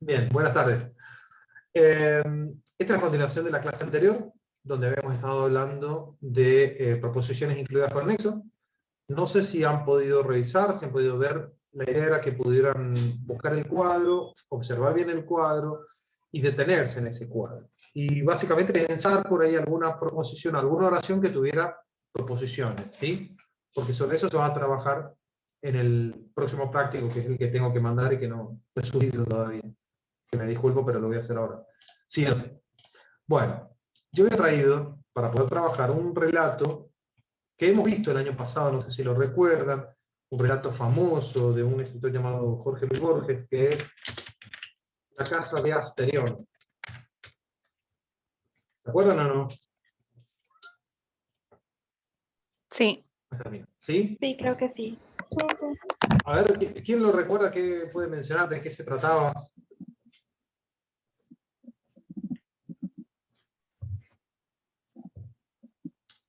Bien, buenas tardes. Esta es la continuación de la clase anterior, donde habíamos estado hablando de proposiciones incluidas con nexo. No sé si han podido revisar, si han podido ver. La idea era que pudieran buscar el cuadro, observar bien el cuadro y detenerse en ese cuadro. Y básicamente pensar por ahí alguna proposición, alguna oración que tuviera proposiciones, ¿sí? Porque sobre eso se va a trabajar en el próximo práctico, que es el que tengo que mandar y que no he subido todavía. Que me disculpo, pero lo voy a hacer ahora. Sí, lo sé. Bueno, yo he traído, para poder trabajar, un relato que hemos visto el año pasado, no sé si lo recuerdan, un relato famoso de un escritor llamado Jorge Luis Borges, que es La casa de Asterión. ¿Se acuerdan o no? Sí. ¿Sí? Sí, creo que sí. A ver, ¿quién lo recuerda? ¿Qué puede mencionar? ¿De qué se trataba?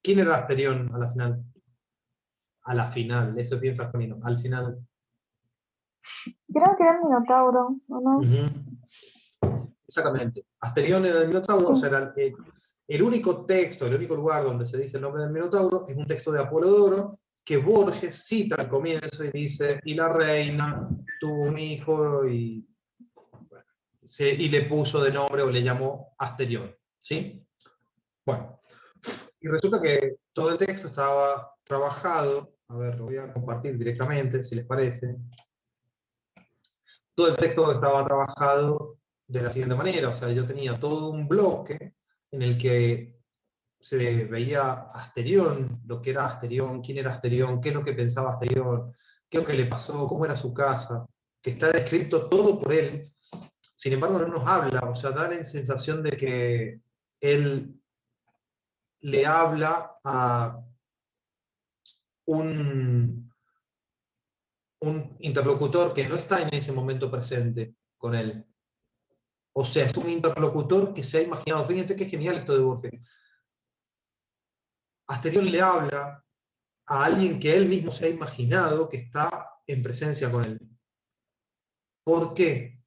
¿Quién era Asterión a la final? A la final, eso piensa Juanino, al final. Creo que era el Minotauro, ¿o no? Exactamente. Asterión era el Minotauro, o sea, Sí. era el único texto, el único lugar donde se dice el nombre del Minotauro es un texto de Apolodoro que Borges cita al comienzo y dice, y la reina tuvo un hijo y, bueno, y le puso de nombre o le llamó Asterión. ¿Sí? Bueno, y resulta que todo el texto estaba trabajado, a ver, lo voy a compartir directamente, si les parece. Todo el texto estaba trabajado de la siguiente manera, o sea, yo tenía todo un bloque en el que se veía Asterión, lo que era Asterión, quién era Asterión, qué es lo que pensaba Asterión, qué es lo que le pasó, cómo era su casa, que está descrito todo por él. Sin embargo, no nos habla, o sea, da la sensación de que él le habla a un interlocutor que no está en ese momento presente con él. O sea, es un interlocutor que se ha imaginado. Fíjense qué genial esto de Borges. Asterión le habla a alguien que él mismo se ha imaginado que está en presencia con él. ¿Por qué?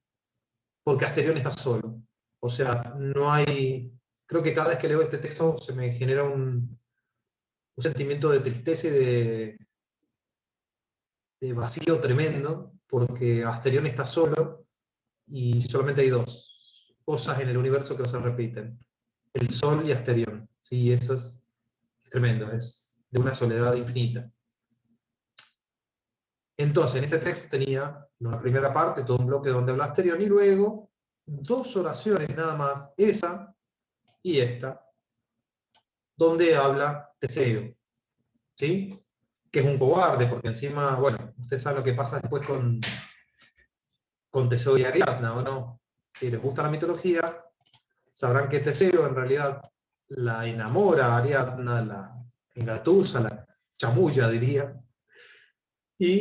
Porque Asterión está solo. O sea, no hay... Creo que cada vez que leo este texto se me genera un sentimiento de tristeza y de vacío tremendo, porque Asterión está solo y solamente hay dos cosas en el universo que no se repiten. El Sol y Asterión. Sí, eso es tremendo, es de una soledad infinita. Entonces, en este texto tenía en una primera parte todo un bloque donde habla Asterión y luego dos oraciones nada más, esa y esta, donde habla Teseo, ¿sí? Que es un cobarde, porque encima, bueno, usted sabe lo que pasa después con Teseo y Ariadna, ¿o no? Si les gusta la mitología, sabrán que Teseo en realidad la enamora a Ariadna, la engatusa, la chamulla, diría, y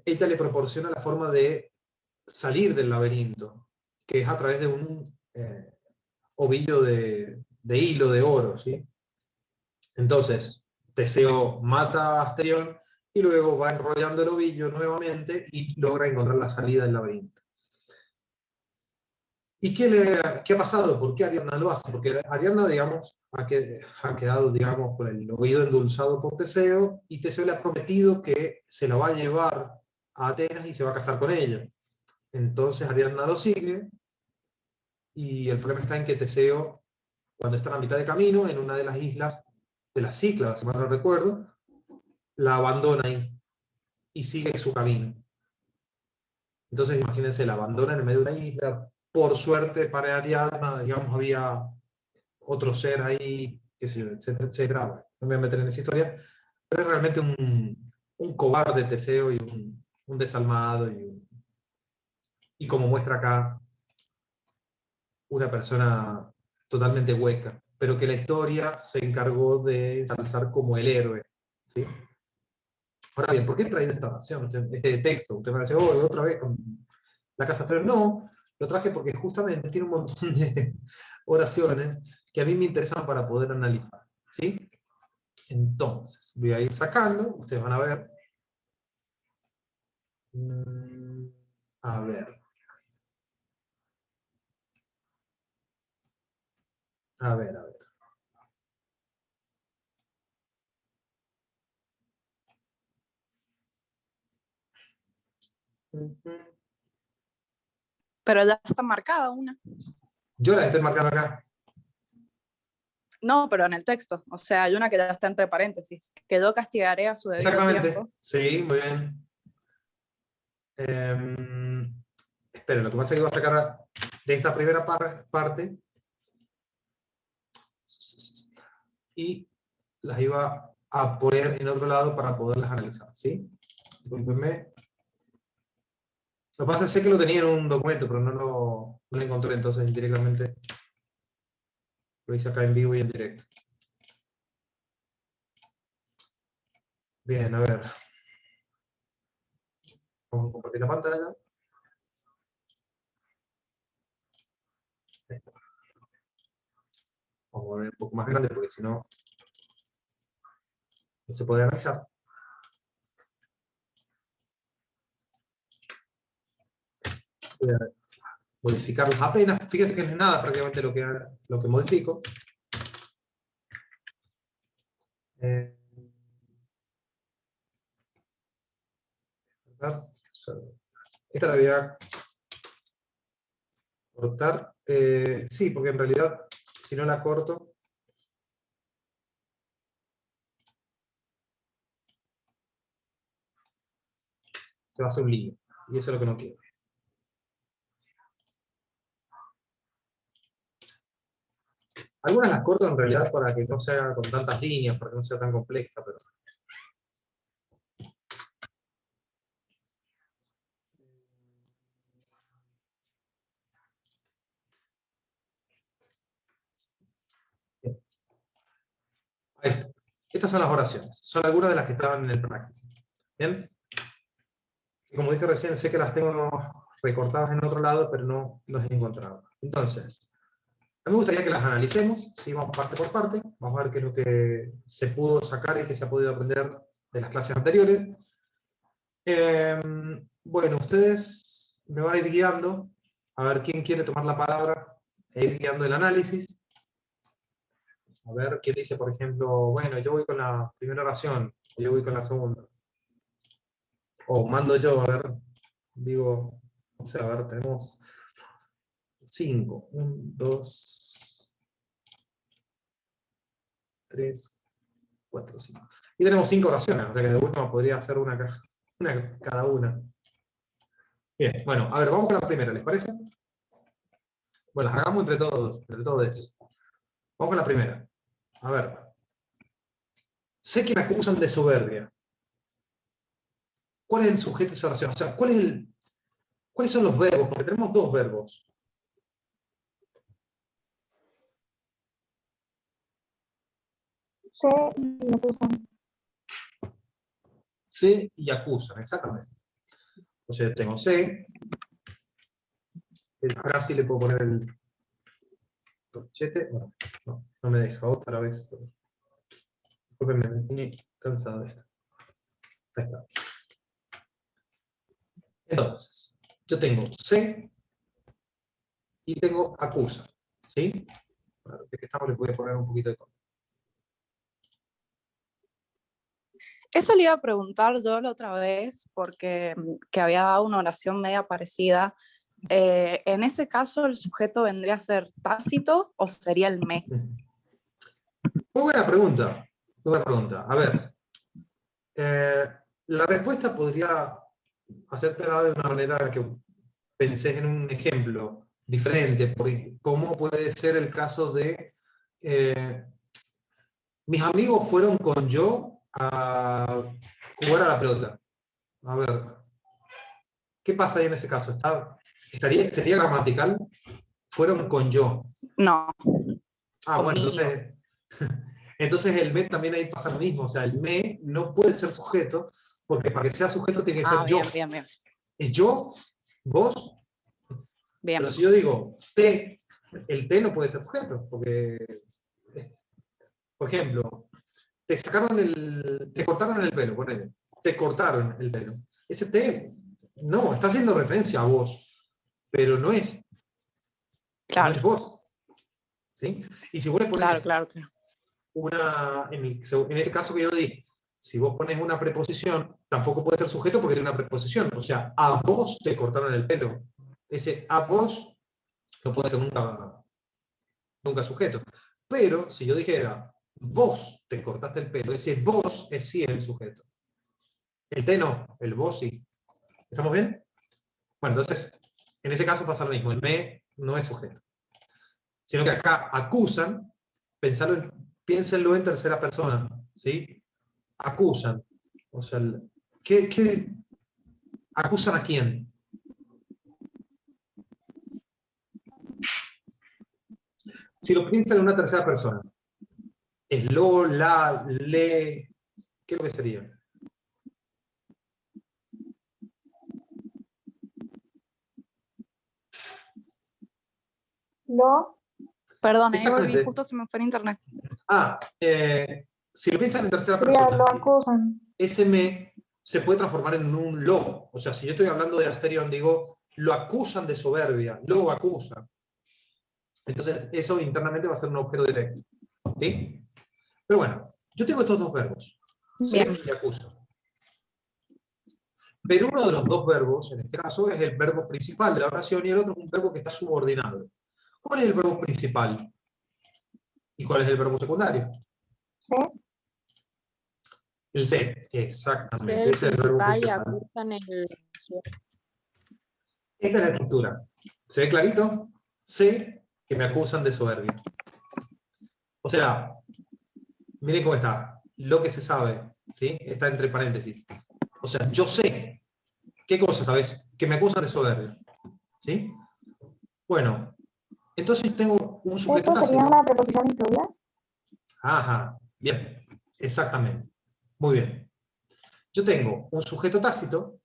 ella le proporciona la forma de salir del laberinto, que es a través de un ovillo de hilo de oro, ¿sí? Entonces, Teseo mata a Asterión y luego va enrollando el ovillo nuevamente y logra encontrar la salida del laberinto. ¿Y qué ha pasado? ¿Por qué Ariadna lo hace? Porque Ariadna, digamos, ha quedado, digamos, con el oído endulzado por Teseo, y Teseo le ha prometido que se la va a llevar a Atenas y se va a casar con ella. Entonces Ariadna lo sigue, y el problema está en que Teseo, cuando está a mitad de camino, en una de las islas, de las Cícladas, si mal no recuerdo, la abandona ahí, y sigue su camino. Entonces, imagínense, la abandona en medio de una isla. Por suerte para Ariadna, digamos, había otro ser ahí, qué sé yo, etcétera, etcétera. Bueno, no me voy a meter en esa historia, pero es realmente un cobarde Teseo y un desalmado, y como muestra acá, una persona totalmente hueca, pero que la historia se encargó de ensalzar como el héroe, ¿sí? Ahora bien, ¿por qué he traído esta oración, este texto? Usted me dice, oh, otra vez con la casa 3. No, lo traje porque justamente tiene un montón de oraciones que a mí me interesan para poder analizar, ¿sí? Entonces, voy a ir sacando, ustedes van a ver. A ver. A ver, a ver. Pero ya está marcada una. Yo las estoy marcando acá. No, pero en el texto. O sea, hay una que ya está entre paréntesis. Que yo castigaré a su debido Exactamente. tiempo. Sí, muy bien. Espera, lo que pasa es que voy a sacar de esta primera parte y las iba a poner en otro lado para poderlas analizar, ¿sí? Discúlpenme. Lo que pasa es que sé que lo tenía en un documento, pero no lo encontré, entonces directamente lo hice acá en vivo y en directo. Bien, a ver. Vamos a compartir la pantalla. Vamos a poner un poco más grande porque si no, no se puede analizar. Voy a modificarlos apenas. Fíjense que no es nada prácticamente lo que modifico. Esta la voy a cortar. Sí, porque en realidad, si no la corto, se va a hacer un lío. Y eso es lo que no quiero. Algunas las corto en realidad para que no se haga con tantas líneas, para que no sea tan compleja, pero... Bien. Ahí está. Estas son las oraciones. Son algunas de las que estaban en el práctico. ¿Bien? Y como dije recién, sé que las tengo recortadas en otro lado, pero no las he encontrado. Entonces, a mí me gustaría que las analicemos, ¿sí? Vamos parte por parte, vamos a ver qué es lo que se pudo sacar y qué se ha podido aprender de las clases anteriores. Bueno, ustedes me van a ir guiando, a ver quién quiere tomar la palabra e ir guiando el análisis. A ver quién dice, por ejemplo, bueno, yo voy con la primera oración, o yo voy con la segunda. O mando yo, a ver, digo, o sea, a ver, tenemos 5. 1, 2, 3, 4, 5. Y tenemos 5 oraciones, o sea que de última podría hacer una cada una. Bien, bueno, a ver, vamos con la primera, ¿les parece? Bueno, las hagamos entre todos. Vamos con la primera. A ver. Sé que me acusan de soberbia. ¿Cuál es el sujeto de esa oración? O sea, ¿cuáles son los verbos? Porque tenemos dos verbos. Sé y acusan. Sé y acusan, exactamente. O sea, tengo sé. Acá sí le puedo poner el corchete. Bueno, no me deja otra vez. Disculpenme, me estoy cansado de esto. Ahí está. Entonces, yo tengo sé y tengo acusa. ¿Sí? Bueno, ya que estamos, le voy a poner un poquito de color. Eso le iba a preguntar yo la otra vez, porque que había dado una oración media parecida. En ese caso, ¿el sujeto vendría a ser Tácito o sería el me? Muy buena pregunta. Muy buena pregunta. A ver, la respuesta podría hacértela de una manera que pensés en un ejemplo diferente, porque ¿cómo puede ser el caso de mis amigos fueron con yo a jugar a la pelota? A ver, ¿qué pasa ahí en ese caso? ¿Sería gramatical? Fueron con yo. No, Ah, bueno, conmigo. entonces el me también ahí pasa lo mismo. O sea, el me no puede ser sujeto, porque para que sea sujeto tiene que ser yo. Bien, bien, bien. Es yo, vos, Bien. pero si yo digo te, el te no puede ser sujeto, porque, por ejemplo, te cortaron el pelo, ponele. Te cortaron el pelo. Ese te, no, está haciendo referencia a vos, pero no es Claro. vos. ¿Sí? Y si vos le pones Claro, claro. en ese caso que yo di, si vos pones una preposición, tampoco puede ser sujeto porque tiene una preposición. O sea, a vos te cortaron el pelo. Ese a vos no puede ser nunca sujeto. Pero si yo dijera, vos te cortaste el pelo, ese vos es sí el sujeto. El te no, el vos sí. ¿Estamos bien? Bueno, entonces, en ese caso pasa lo mismo. El me no es sujeto. Sino que acá acusan, piénsenlo en tercera persona. ¿Sí? Acusan. O sea, ¿qué acusan a quién? Si lo piensan en una tercera persona, es lo, la, le, ¿qué es lo que sería? Lo, Perdón, ahí volví, Exactamente. justo se me fue el internet. Si lo piensan en tercera sería persona, lo acusan. ese me se puede transformar en un lo. O sea, si yo estoy hablando de Asterión, digo, lo acusan de soberbia, lo acusan. Entonces, eso internamente va a ser un objeto directo. ¿Sí? Pero bueno, yo tengo estos dos verbos, sé Bien. y acuso. Pero uno de los dos verbos, en este caso, es el verbo principal de la oración y el otro es un verbo que está subordinado. ¿Cuál es el verbo principal? ¿Y cuál es el verbo secundario? ¿Sí? El sé, Ser exactamente, el ese es el verbo principal y principal. acusan el Esta es la estructura. ¿Se ve clarito? Sé que me acusan de soberbia. O sea, miren cómo está. Lo que se sabe, ¿sí? Está entre paréntesis. O sea, yo sé. ¿Qué cosa sabes? Que me acusan de soberbia. ¿Sí? Bueno, entonces tengo un sujeto ¿Esto sería tácito. una preposición incluida? Ajá, bien, exactamente. Muy bien. Yo tengo un sujeto tácito,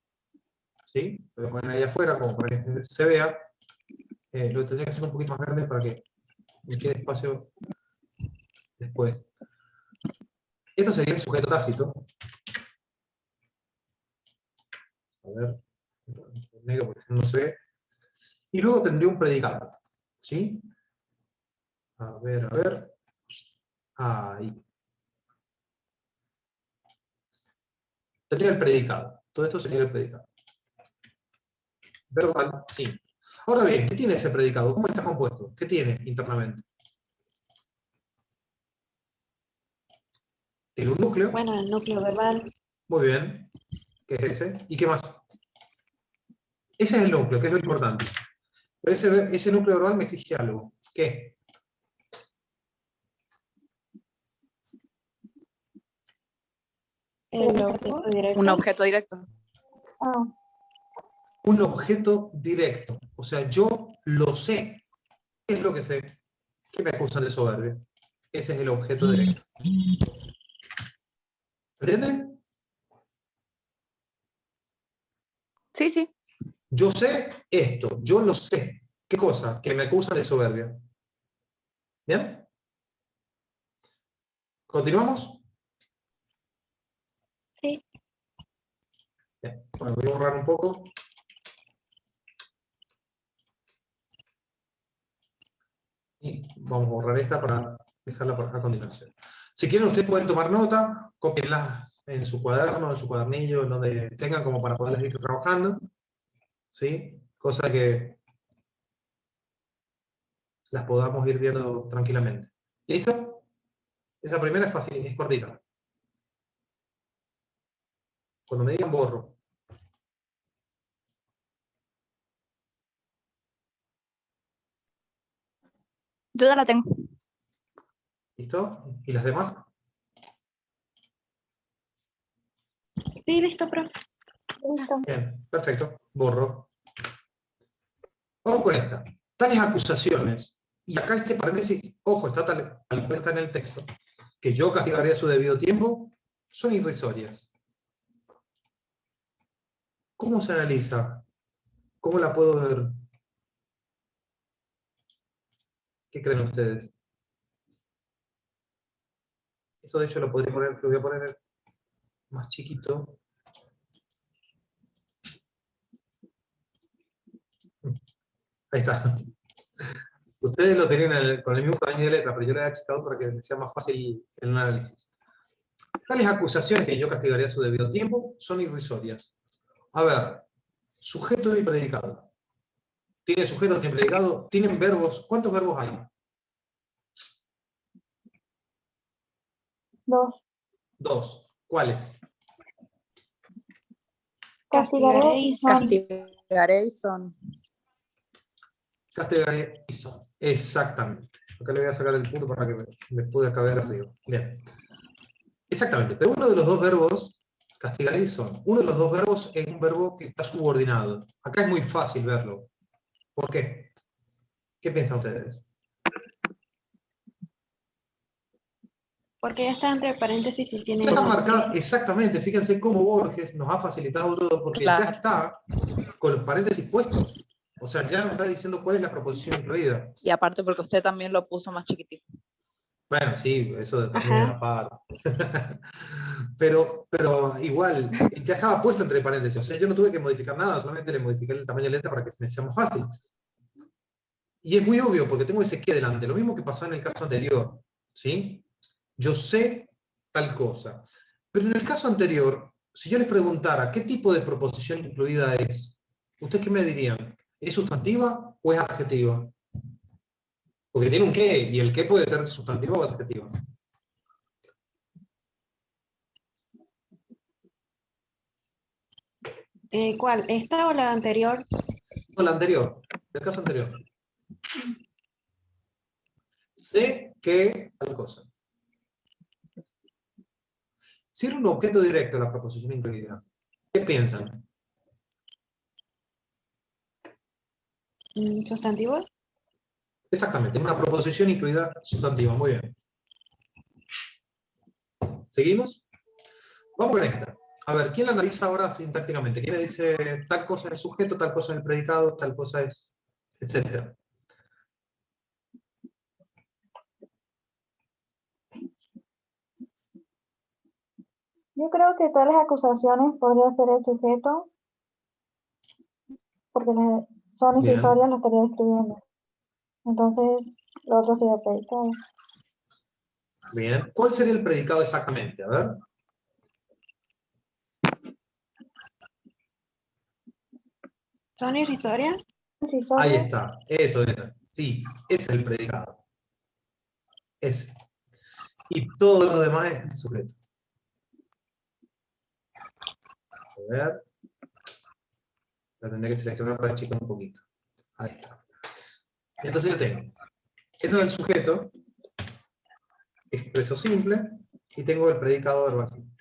¿sí? Lo voy a poner ahí afuera como para que se vea. Lo tendría que hacer un poquito más grande para que me quede espacio después. Esto sería el sujeto tácito. A ver, negro porque si no se ve. Y luego tendría un predicado. ¿Sí? A ver. Ahí. Tendría el predicado. Todo esto sería el predicado. Verbal, sí. Ahora bien, ¿qué tiene ese predicado? ¿Cómo está compuesto? ¿Qué tiene internamente? Tiene un núcleo. Bueno, el núcleo verbal. Muy bien. ¿Qué es ese? ¿Y qué más? Ese es el núcleo, que es lo importante. Pero ese núcleo verbal me exige algo. ¿Qué? El objeto directo. Un objeto directo. Ah, Un objeto directo. O sea, yo lo sé. ¿Qué es lo que sé? Que me acusan de soberbia. Ese es el objeto directo. ¿Entienden? Sí, sí. Yo sé esto. Yo lo sé. ¿Qué cosa? Que me acusan de soberbia. ¿Bien? ¿Continuamos? Sí. Bien. Bueno, voy a borrar un poco. Y vamos a borrar esta para dejarla a continuación. Si quieren, ustedes pueden tomar nota, copienlas en su cuaderno, en su cuadernillo, en donde tengan como para poderlas ir trabajando. ¿Sí? Cosa que las podamos ir viendo tranquilamente. ¿Listo? Esa primera es fácil, es cortita. Cuando me digan borro. Yo ya la tengo. ¿Listo? ¿Y las demás? Sí, listo, profe. listo. Bien, perfecto. Borro. Vamos con esta. Tales acusaciones, y acá este paréntesis, ojo, está tal cual está en el texto, que yo castigaré a su debido tiempo, son irrisorias. ¿Cómo se analiza? ¿Cómo la puedo ver? ¿Qué creen ustedes? Esto de hecho lo podría poner, lo voy a poner más chiquito. Ahí está. Ustedes lo tenían con el mismo tamaño de letra, pero yo lo he achicado para que sea más fácil el análisis. Tales acusaciones que yo castigaría a su debido tiempo son irrisorias. A ver, sujeto y predicado. ¿Tiene sujeto, tiene predicado? ¿Tienen verbos? ¿Cuántos verbos hay? 2. 2. ¿Cuáles? Castigaré y son. Castigaré y son. Castigaré y son. Exactamente. Acá le voy a sacar el punto para que me pueda caber arriba. Bien. Exactamente. Pero uno de los dos verbos, castigaré y son, uno de los dos verbos es un verbo que está subordinado. Acá es muy fácil verlo. ¿Por qué? ¿Qué piensan ustedes? Porque ya está entre paréntesis y tiene... Ya está marcada, exactamente. Fíjense cómo Borges nos ha facilitado todo porque Claro. ya está con los paréntesis puestos. O sea, ya nos está diciendo cuál es la proposición incluida. Y aparte porque usted también lo puso más chiquitito. Bueno, sí, eso también Ajá. es la parte. pero igual, ya estaba puesto entre paréntesis. O sea, yo no tuve que modificar nada, solamente le modifiqué el tamaño de letra para que me sea más fácil. Y es muy obvio porque tengo ese que delante. Lo mismo que pasó en el caso anterior. ¿Sí? Yo sé tal cosa. Pero en el caso anterior, si yo les preguntara qué tipo de proposición incluida es, ¿ustedes qué me dirían? ¿Es sustantiva o es adjetiva? Porque tiene un qué, y el qué puede ser sustantivo o adjetivo. ¿Cuál? ¿Esta o la anterior? No, la anterior, el caso anterior. Sé que tal cosa. Si era un objeto directo la proposición incluida, ¿qué piensan? ¿Sustantivos? Exactamente, una proposición incluida sustantiva, muy bien. ¿Seguimos? Vamos con esta. A ver, ¿quién la analiza ahora sintácticamente? ¿Quién le dice tal cosa es el sujeto, tal cosa es el predicado, tal cosa es, etcétera? Yo creo que todas las acusaciones podría ser el sujeto, porque son Bien. irrisorias, lo estaría escribiendo. Entonces, lo otro sería predicado. Bien. ¿Cuál sería el predicado exactamente? A ver. ¿Son irrisorias? Ahí Irrisorias, está. Eso era. Sí, ese es el predicado. Ese. Y todo lo demás es el sujeto. A ver. La tendré que seleccionar para achicar un poquito. Ahí está. Entonces yo tengo. Esto es el sujeto, expreso simple, y tengo el predicado verbal simple.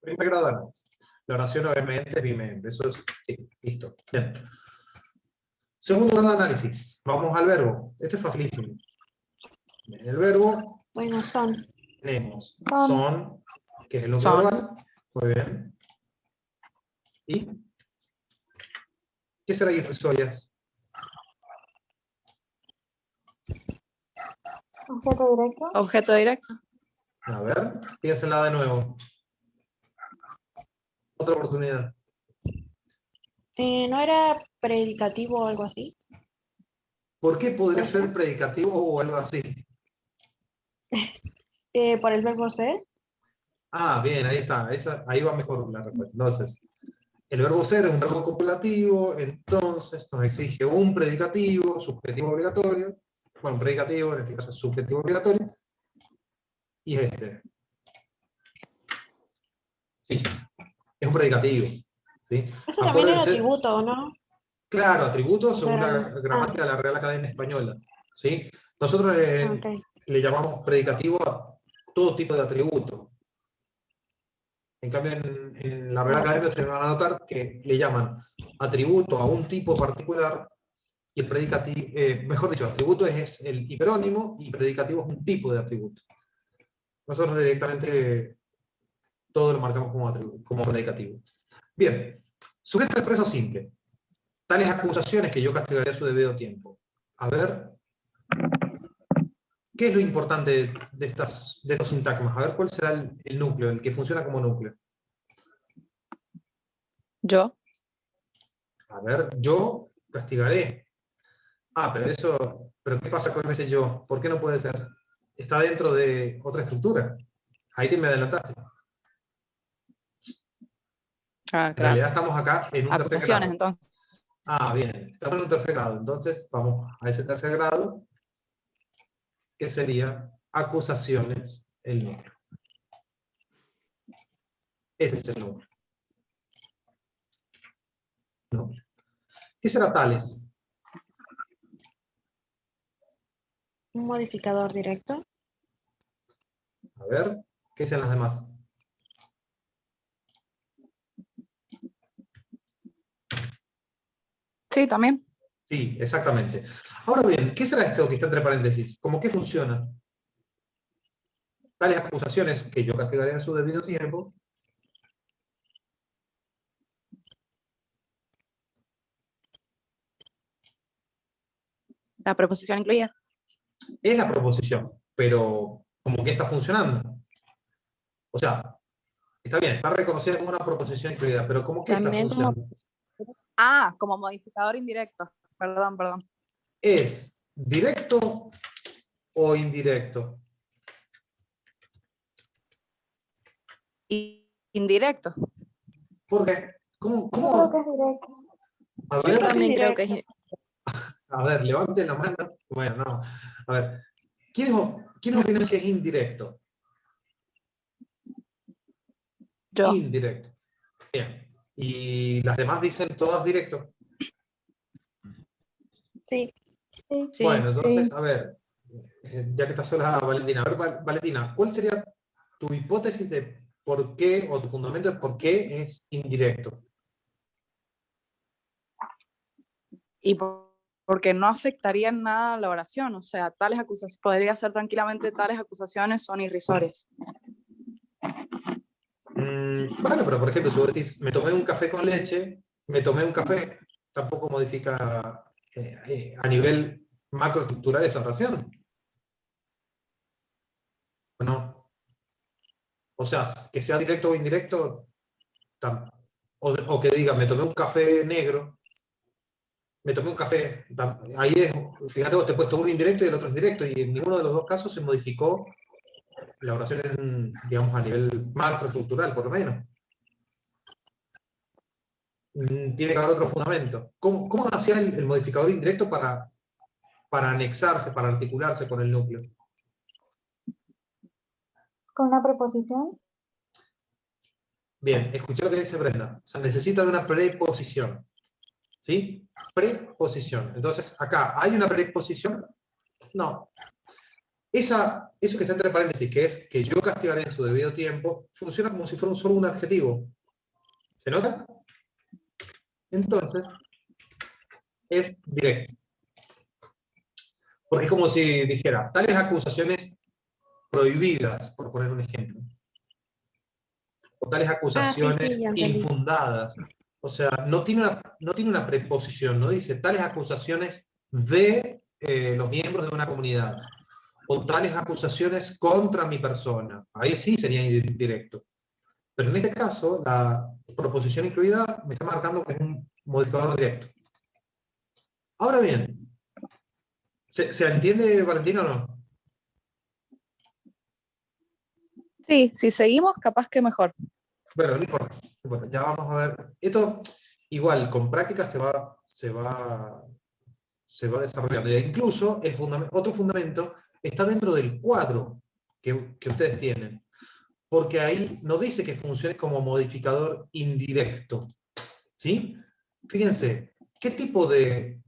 Primer grado de análisis. La oración obviamente es bimente. Eso es, sí, listo. Bien. Segundo grado de análisis. Vamos al verbo. Esto es facilísimo. En el verbo Bueno, son. tenemos Son. son, que es el núcleo Son. verbal. Muy bien. ¿Y qué será irrisorias? objeto directo, Objeto directo. A ver, piénsenla de nuevo. Otra oportunidad. ¿No era predicativo o algo así? ¿Por qué podría ¿Puede ser? ser predicativo o algo así? ¿Por el verbo ser? Ah, bien, ahí está. Ahí va mejor la respuesta. Entonces, el verbo ser es un verbo copulativo, entonces nos exige un predicativo, subjetivo obligatorio. Bueno, predicativo, en este caso es subjetivo obligatorio. Y es este. Sí, es un predicativo. ¿Sí? Eso también era Acuérdense, atributo, ¿no? claro, atributos según la Pero, gramática de la Real Academia Española. ¿Sí? Nosotros ok. le llamamos predicativo a todo tipo de atributo. En cambio, en la Real Academia ustedes van a notar que le llaman atributo a un tipo particular y el predicativo, mejor dicho, atributo es el hiperónimo y predicativo es un tipo de atributo. Nosotros directamente todo lo marcamos como predicativo. Bien, sujeto expreso simple. Tales acusaciones que yo castigaré a su debido tiempo. A ver, ¿qué es lo importante de estos sintagmas? A ver, ¿cuál será el núcleo, el que funciona como núcleo? Yo. A ver, yo castigaré. pero ¿qué pasa con ese yo? ¿Por qué no puede ser? Está dentro de otra estructura. Ahí te me adelantaste. Ah, En claro. realidad estamos acá en un tercer Acusaciones, grado. entonces. Bien, estamos en un tercer grado. Entonces vamos a ese tercer grado, que sería acusaciones, el núcleo. Ese es el núcleo. Núcleo. ¿Qué será tales? Un modificador directo. A ver, ¿qué sean las demás? Sí, también. Sí, exactamente. Ahora bien, ¿qué será esto que está entre paréntesis? ¿Cómo qué funciona? Tales acusaciones que yo castigaré en su debido tiempo. La preposición incluida. Es la proposición, pero ¿cómo que está funcionando? O sea, está bien, está reconocida como una proposición incluida, pero ¿cómo que está También como funcionando? Ah, como modificador indirecto. Perdón. ¿Es directo o indirecto? Indirecto. ¿Por qué? ¿Cómo? Yo creo que es directo. A yo ver, también creo que es levanten la mano. Bueno, no. A ver, ¿quiénes opinan que es indirecto? Yo. Indirecto. Bien. Y las demás dicen todas directo. sí. Sí, Bueno, entonces, sí. a ver, ya que está sola Valentina, a ver, Valentina, ¿cuál sería tu hipótesis de por qué, o tu fundamento de por qué es indirecto? Y porque no afectaría en nada la oración. O sea, tales acusaciones, podría ser tranquilamente tales acusaciones son irrisorias. Bueno, pero por ejemplo, si vos decís, me tomé un café con leche, me tomé un café, tampoco modifica a nivel macroestructural esa oración. ¿O no? O sea, que sea directo o indirecto, o que diga, me tomé un café negro, me tomé un café, ahí es, fíjate vos, te he puesto uno indirecto y el otro es directo, y en ninguno de los dos casos se modificó la oración, digamos, a nivel macroestructural, por lo menos. Tiene que haber otro fundamento. ¿Cómo hacía el modificador indirecto para anexarse, para articularse con el núcleo? Con una preposición. Bien, escuché lo que dice Brenda. O sea, necesita de una preposición. ¿Sí? Preposición. Entonces, acá, ¿hay una preposición? No. Eso que está entre paréntesis, que es que yo castigaré en su debido tiempo, funciona como si fuera solo un adjetivo. ¿Se nota? Entonces, es directo. Porque es como si dijera, tales acusaciones prohibidas, por poner un ejemplo, o tales Sí, acusaciones ya entendí. infundadas. O sea, no tiene una preposición, no dice tales acusaciones de los miembros de una comunidad, o tales acusaciones contra mi persona. Ahí sí sería indirecto. Pero en este caso, la proposición incluida me está marcando que es un modificador directo. Ahora bien, ¿se entiende, Valentina, o no? Sí, si seguimos, capaz que mejor. Bueno, no importa, no importa. Ya vamos a ver. Esto, igual, con práctica se va desarrollando. E incluso, otro fundamento está dentro del cuadro que ustedes tienen. Porque ahí no dice que funcione como modificador indirecto. ¿Sí? Fíjense, ¿qué tipo de,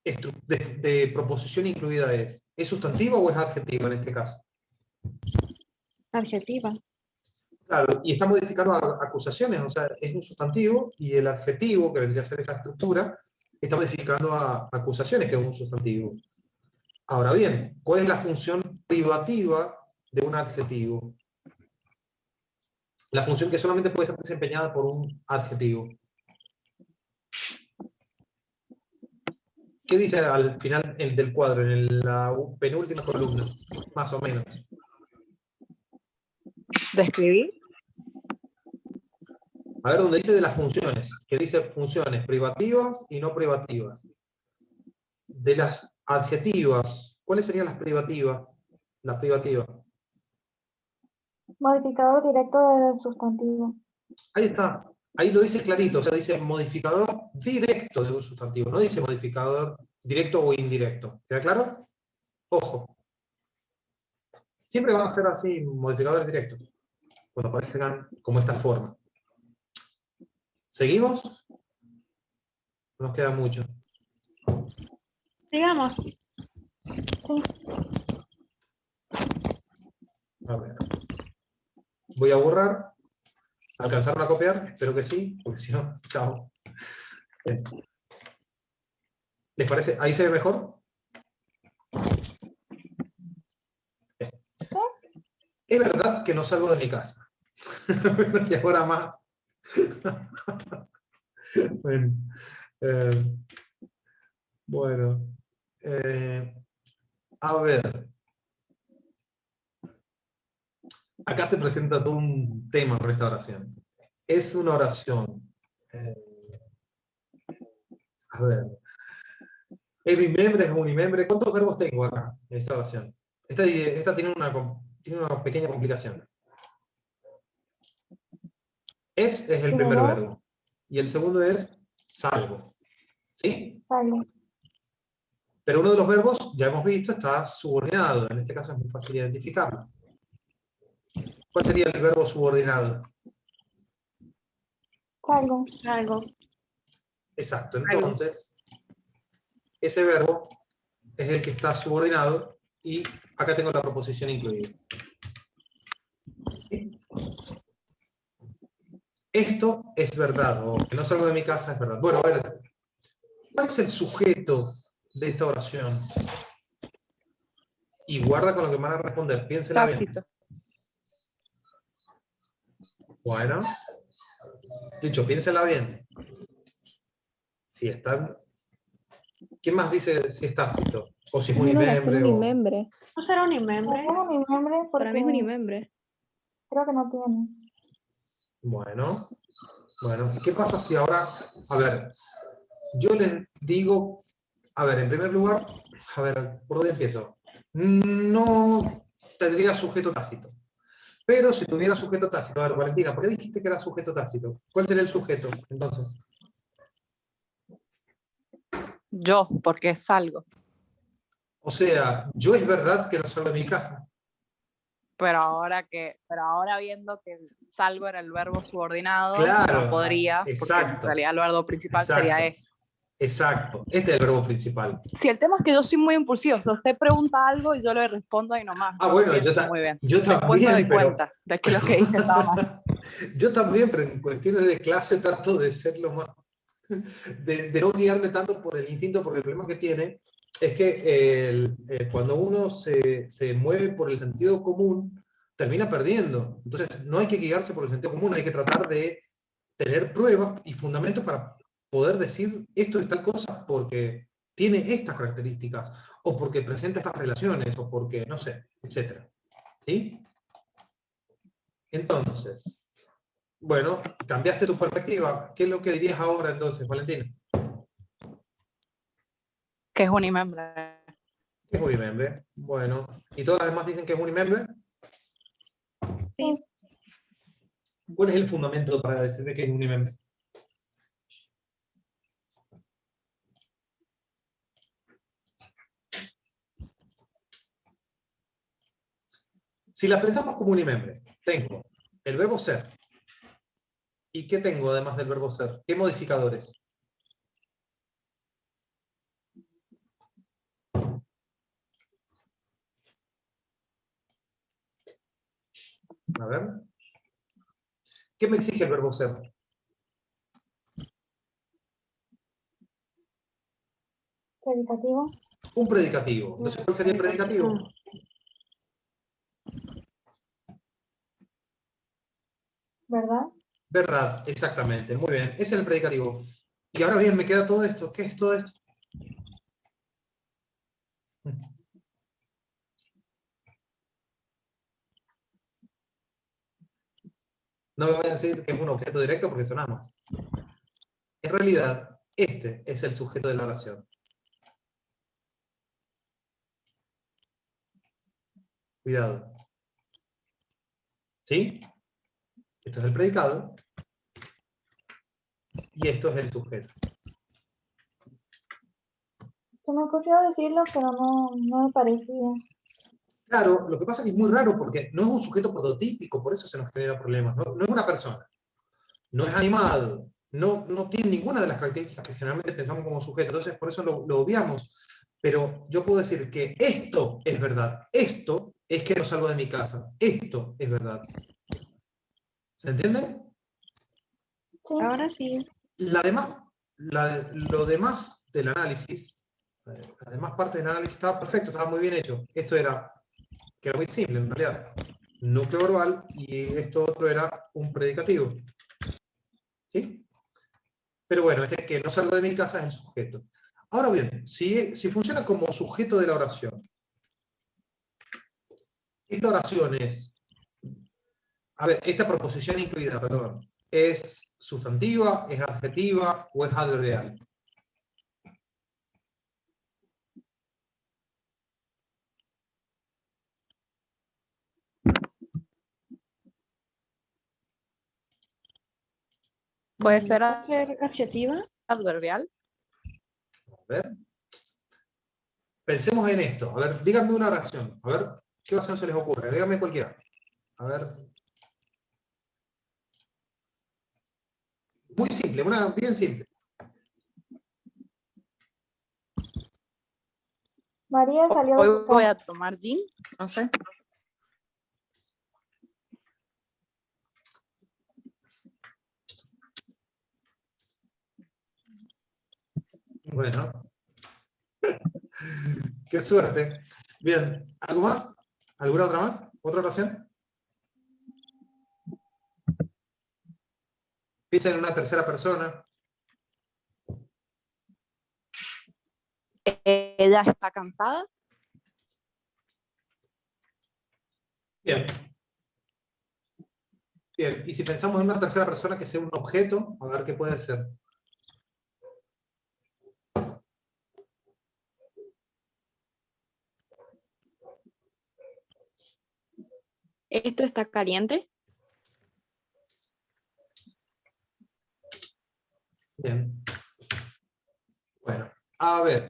de proposición incluida es? ¿Es sustantiva o es adjetiva en este caso? Adjetiva. Claro, y está modificando acusaciones, o sea, es un sustantivo y el adjetivo, que vendría a ser esa estructura, está modificando a acusaciones, que es un sustantivo. Ahora bien, ¿cuál es la función privativa de un adjetivo? La función que solamente puede ser desempeñada por un adjetivo. ¿Qué dice al final del cuadro, en la penúltima columna? Más o menos. ¿Describir? A ver, donde dice de las funciones, que dice funciones privativas y no privativas. De las adjetivas, ¿cuáles serían las privativas? Las privativas. Modificador directo del sustantivo. Ahí está. Ahí lo dice clarito, o sea, dice modificador directo de un sustantivo, no dice modificador directo o indirecto. ¿Queda claro? Ojo. Siempre van a ser así modificadores directos, cuando aparezcan como esta forma. ¿Seguimos? No nos queda mucho. Sigamos. A ver. Voy a borrar. ¿Alcanzaron a copiar? Espero que sí, porque si no, chao. ¿Les parece? ¿Ahí se ve mejor? Es verdad que no salgo de mi casa. Y ahora más. Bueno, eh, bueno, a ver. Acá se presenta todo un tema con esta oración. Es una oración. eh, a ver. ¿Es bimembre? ¿Es unimembre? ¿Cuántos verbos tengo acá en esta oración? Esta tiene una pequeña complicación. Es el primer Primero, verbo. Y el segundo es salgo. ¿Sí? salgo. Pero uno de los verbos, ya hemos visto, está subordinado. En este caso es muy fácil identificarlo. ¿Cuál sería el verbo subordinado? Salgo. Algo. Exacto. Entonces, ese verbo es el que está subordinado y acá tengo la proposición incluida. ¿Sí? Esto es verdad, o que no salgo de mi casa es verdad. Bueno, a ver, ¿cuál es el sujeto de esta oración? Y guarda con lo que me van a responder, piénsela bien. Tácito. Bueno, dicho, piénsela bien. Si están... ¿Quién más dice si es tácito? O si es Es una oración unimembre, o... unimembre. ¿No será unimembre? No tengo mi nombre Para mí es porque unimembre. creo que no tiene. Bueno, ¿qué pasa si ahora... A ver, yo les digo... A ver, en primer lugar, a ver, ¿por dónde empiezo? No tendría sujeto tácito. Pero si tuviera sujeto tácito, a ver, Valentina, ¿por qué dijiste que era sujeto tácito? ¿Cuál sería el sujeto, entonces? Yo, porque salgo. O sea, yo es verdad que no salgo de mi casa. Pero ahora viendo que salgo era el verbo subordinado, Claro, no podría, porque en exacto, realidad el verbo principal sería exacto, es. exacto. Este es el verbo principal. Si el tema es que yo soy muy impulsivo, si usted pregunta algo y yo le respondo ahí nomás, Ah, no lo bueno, pienso muy bien. yo Después me doy también, pero... cuenta de que lo que dije estaba mal. Yo también, pero en cuestiones de clase trato de ser lo más... De no guiarme tanto por el instinto, porque el problema que tiene es que cuando uno se mueve por el sentido común, termina perdiendo. Entonces, no hay que guiarse por el sentido común, hay que tratar de tener pruebas y fundamentos para poder decir esto es tal cosa porque tiene estas características, o porque presenta estas relaciones, o porque, no sé, etc. ¿Sí? Entonces, bueno, cambiaste tu perspectiva. ¿Qué es lo que dirías ahora entonces, Valentina? Que es unimembre. Es unimembre. Bueno, ¿y todas las demás dicen que es unimembre? Sí. ¿Cuál es el fundamento para decir que es unimembre? Si la pensamos como unimembre, tengo el verbo ser. ¿Y qué tengo además del verbo ser? ¿Qué modificadores? A ver. ¿Qué me exige el verbo ser? Predicativo, Un predicativo. Entonces, ¿cuál sería el predicativo? ¿verdad? Verdad, exactamente. Muy bien. Ese es el predicativo. Y ahora bien, me queda todo esto. ¿Qué es todo esto? No me vayan a decir que es un objeto directo porque son ambos. En realidad, este es el sujeto de la oración. Cuidado. ¿Sí? Esto es el predicado. Y esto es el sujeto. Se me ocurrió decirlo, pero no me parecía. Claro, lo que pasa es que es muy raro porque no es un sujeto prototípico, por eso se nos genera problemas. No es una persona, no es animado, no tiene ninguna de las características que generalmente pensamos como sujeto, entonces por eso lo obviamos. Pero yo puedo decir que esto es verdad, esto es que no salgo de mi casa, esto es verdad. ¿Se entiende? Sí. Ahora sí. Lo demás del análisis, las demás partes del análisis estaba perfecto, estaba muy bien hecho. Esto era, que era muy simple en realidad, núcleo verbal, y esto otro era un predicativo. ¿Sí? Pero bueno, este que no salgo de mi casa es el sujeto. Ahora bien, si funciona como sujeto de la oración, esta oración es, a ver, esta proposición incluida, perdón, ¿es sustantiva, es adjetiva o es adverbial? Puede ser ¿Puede ser adjetiva? adverbial. A ver. Pensemos en esto. A ver, díganme una oración. A ver, ¿qué oración se les ocurre? Díganme cualquiera. A ver. Muy simple, una bien simple. María salió de Hoy su voy a casa. tomar gin, no sé. Bueno. Qué suerte. Bien, ¿algo más? ¿Alguna otra más? ¿Otra oración? Piensa en una tercera persona. Ella está cansada. Bien. Bien, y si pensamos en una tercera persona que sea un objeto, a ver qué puede ser. ¿Esto está caliente? Bien. Bueno, a ver.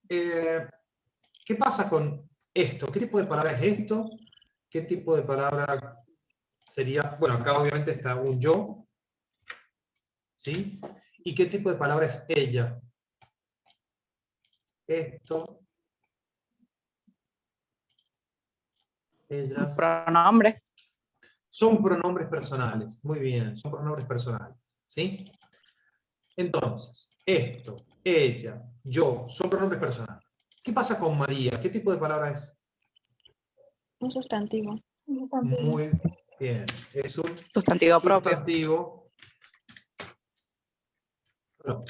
¿Qué pasa con esto? ¿Qué tipo de palabra es esto? ¿Qué tipo de palabra sería? Bueno, acá obviamente está un yo. ¿Sí? ¿Y qué tipo de palabra es ella? Esto. Ella. Pronombre. Son pronombres personales. Muy bien, son pronombres personales. ¿Sí? Entonces, esto, ella, yo, son pronombres personales. ¿Qué pasa con María? ¿Qué tipo de palabra es? Un sustantivo. Un sustantivo. Muy bien. Es un Sustantivo propio. sustantivo. No.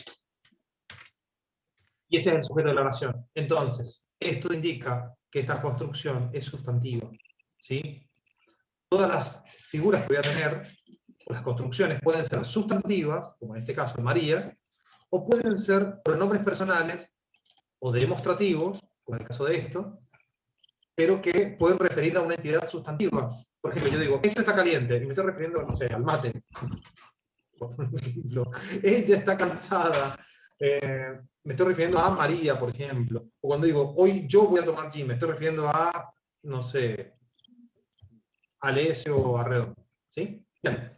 Y ese es el sujeto de la oración. Entonces, esto indica que esta construcción es sustantiva. ¿Sí? Todas las figuras que voy a tener, o las construcciones, pueden ser sustantivas, como en este caso María, o pueden ser pronombres personales o demostrativos, como en el caso de esto, pero que pueden referir a una entidad sustantiva. Por ejemplo, yo digo, esto está caliente, y me estoy refiriendo, no sé, al mate. Por ejemplo, ella está cansada. Me estoy refiriendo a María, por ejemplo. O cuando digo, hoy yo voy a tomar gin, me estoy refiriendo a, no sé, Alessio o a Redondo. ¿Sí? Bien.